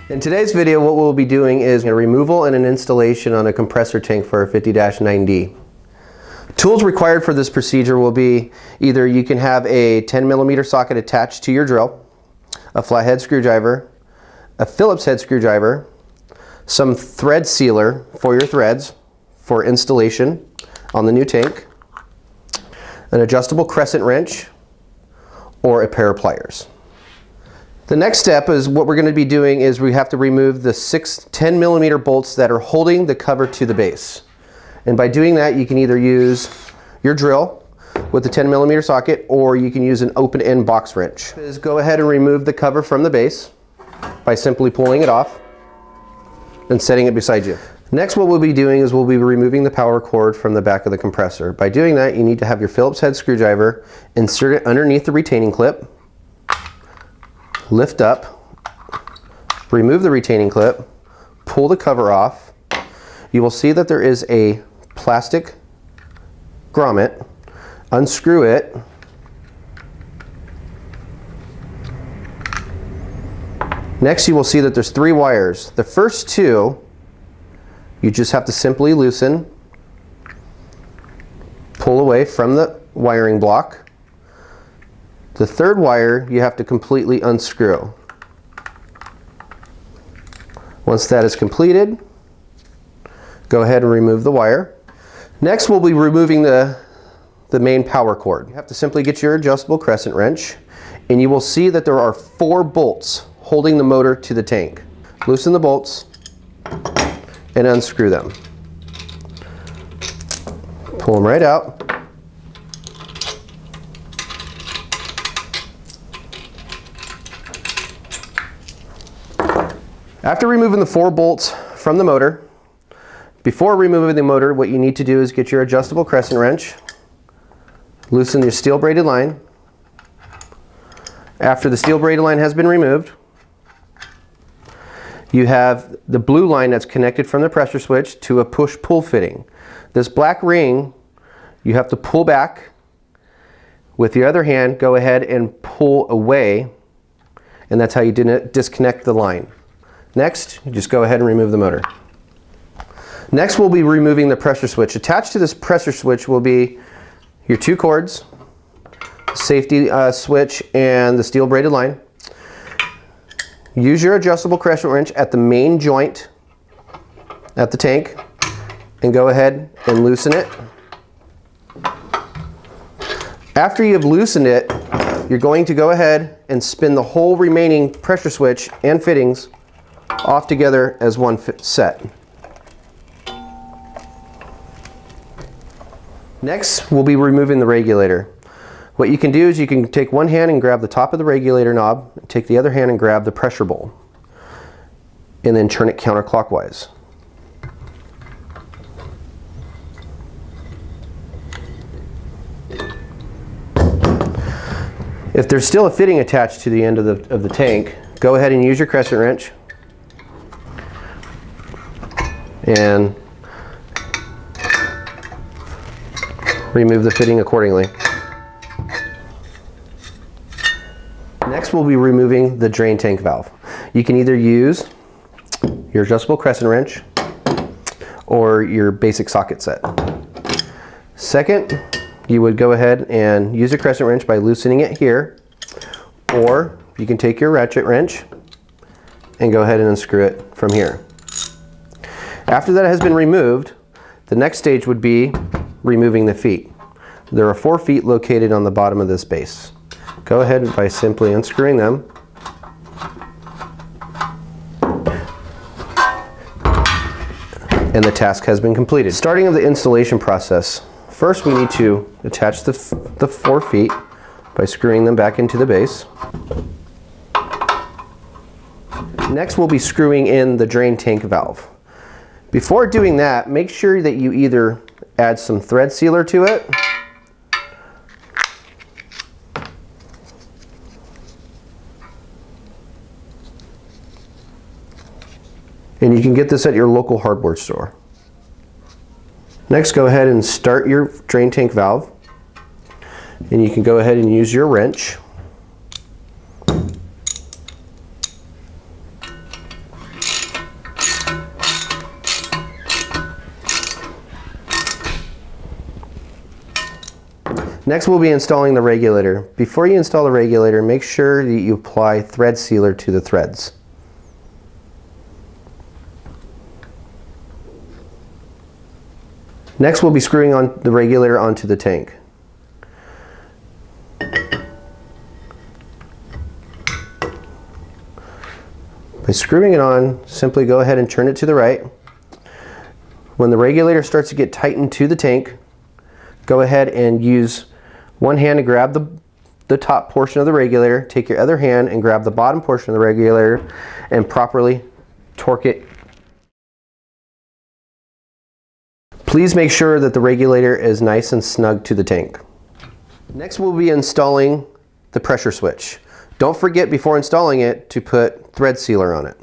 In today's video, what we'll be doing is a removal and an installation on a compressor tank for a 50-9D. Tools required for this procedure will be either you can have a 10mm socket attached to your drill, a flathead screwdriver, a Phillips head screwdriver, some thread sealer for your threads for installation on the new tank, an adjustable crescent wrench, or a pair of pliers. The next step is what we're going to be doing is we have to remove the 6 10mm bolts that are holding the cover to the base. And by doing that, you can either use your drill with the 10mm socket, or you can use an open end box wrench. Is go ahead and remove the cover from the base by simply pulling it off and setting it beside you. Next, what we'll be doing is we'll be removing the power cord from the back of the compressor. By doing that, you need to have your Phillips head screwdriver, insert it underneath the retaining clip, lift up, remove the retaining clip, pull the cover off. You will see that there is a plastic grommet. Unscrew it. Next, you will see that there's 3 wires. The first 2, you just have to simply loosen, pull away from the wiring block. The 3rd wire you have to completely unscrew. Once that is completed, go ahead and remove the wire. Next, we'll be removing the main power cord. You have to simply get your adjustable crescent wrench, and you will see that there are 4 bolts holding the motor to the tank. Loosen the bolts and unscrew them. Pull them right out. After removing the 4 bolts from the motor, before removing the motor, what you need to do is get your adjustable crescent wrench, loosen your steel braided line. After the steel braided line has been removed, you have the blue line that's connected from the pressure switch to a push-pull fitting. This black ring, you have to pull back. With your other hand, go ahead and pull away, and that's how you disconnect the line. Next, you just go ahead and remove the motor. Next, we'll be removing the pressure switch. Attached to this pressure switch will be your 2 cords, safety switch, and the steel braided line. Use your adjustable crescent wrench at the main joint at the tank and go ahead and loosen it. After you have loosened it, you're going to go ahead and spin the whole remaining pressure switch and fittings off together as one set. Next, we'll be removing the regulator. What you can do is you can take one hand and grab the top of the regulator knob, take the other hand and grab the pressure bowl, and then turn it counterclockwise. If there's still a fitting attached to the end of the tank, go ahead and use your crescent wrench and remove the fitting accordingly. Next, we'll be removing the drain tank valve. You can either use your adjustable crescent wrench or your basic socket set. Second, you would go ahead and use a crescent wrench by loosening it here, or you can take your ratchet wrench and go ahead and unscrew it from here. After that has been removed, the next stage would be removing the feet. There are 4 feet located on the bottom of this base. Go ahead by simply unscrewing them. And the task has been completed. Starting of the installation process. First, we need to attach the 4 feet by screwing them back into the base. Next, we'll be screwing in the drain tank valve. Before doing that, make sure that you either add some thread sealer to it, and you can get this at your local hardware store. Next, go ahead and start your drain tank valve, and you can go ahead and use your wrench Next we'll be installing the regulator. Before you install the regulator, make sure that you apply thread sealer to the threads. Next we'll be screwing on the regulator onto the tank. By screwing it on, simply go ahead and turn it to the right. When the regulator starts to get tightened to the tank, go ahead and use one hand to grab the top portion of the regulator, take your other hand and grab the bottom portion of the regulator and properly torque it. Please make sure that the regulator is nice and snug to the tank. Next we'll be installing the pressure switch. Don't forget before installing it to put thread sealer on it.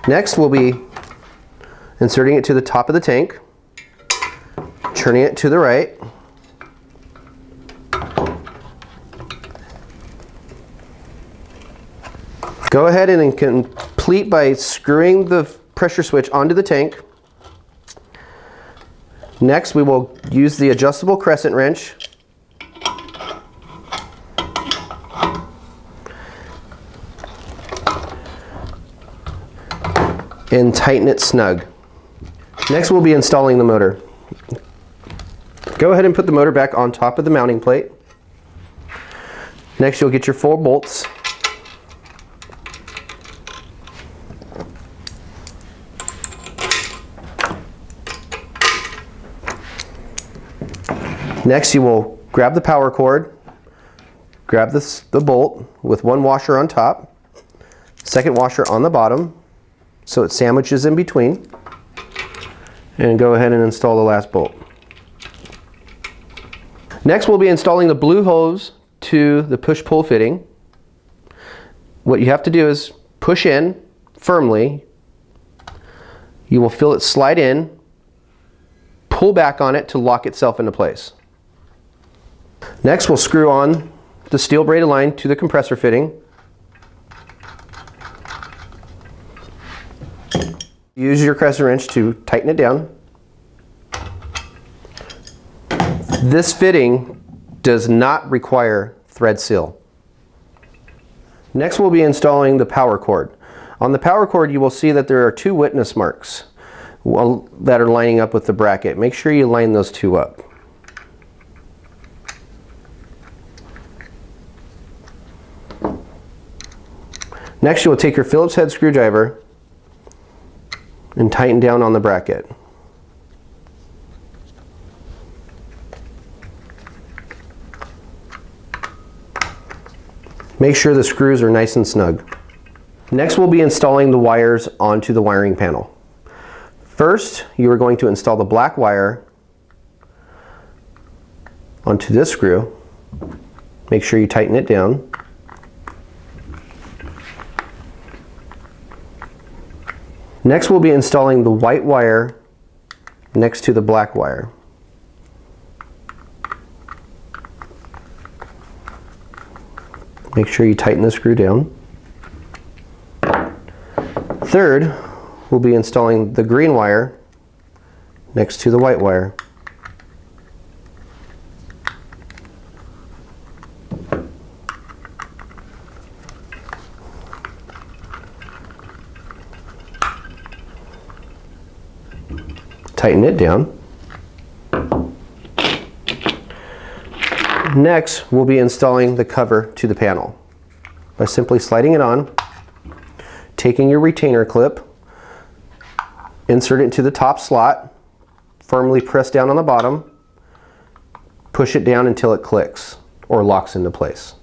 Next we'll be inserting it to the top of the tank, turning it to the right, go ahead and complete by screwing the pressure switch onto the tank. Next we will use the adjustable crescent wrench and tighten it snug. Next we'll be installing the motor. Go ahead and put the motor back on top of the mounting plate. Next you'll get your 4 bolts. Next you will grab the power cord, grab the bolt with 1 washer on top, 2nd washer on the bottom so it sandwiches in between, and go ahead and install the last bolt. Next we'll be installing the blue hose to the push-pull fitting. What you have to do is push in firmly. You will feel it slide in, pull back on it to lock itself into place. Next we'll screw on the steel braided line to the compressor fitting. Use your crescent wrench to tighten it down. This fitting does not require thread seal. Next we'll be installing the power cord. On the power cord you will see that there are 2 witness marks that are lining up with the bracket. Make sure you line those 2 up. Next you will take your Phillips head screwdriver and tighten down on the bracket. Make sure the screws are nice and snug. Next we'll be installing the wires onto the wiring panel. First you are going to install the black wire onto this screw. Make sure you tighten it down. Next we'll be installing the white wire next to the black wire. Make sure you tighten the screw down. Third, we'll be installing the green wire next to the white wire. Tighten it down. Next, we'll be installing the cover to the panel by simply sliding it on, taking your retainer clip, insert it into the top slot, firmly press down on the bottom, push it down until it clicks or locks into place.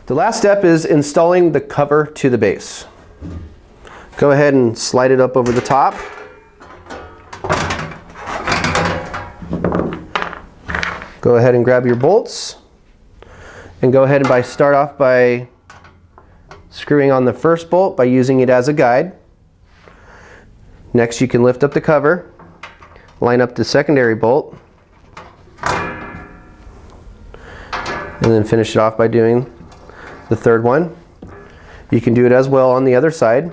The last step is installing the cover to the base. Go ahead and slide it up over the top. Go ahead and grab your bolts and go ahead and start off by screwing on the first bolt by using it as a guide. Next you can lift up the cover, line up the secondary bolt, and then finish it off by doing the third one. You can do it as well on the other side.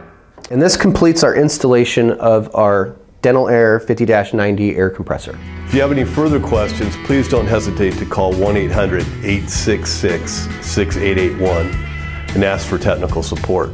And this completes our installation of our Dental Air 50-90 air compressor. If you have any further questions, please don't hesitate to call 1-800-866-6881 and ask for technical support.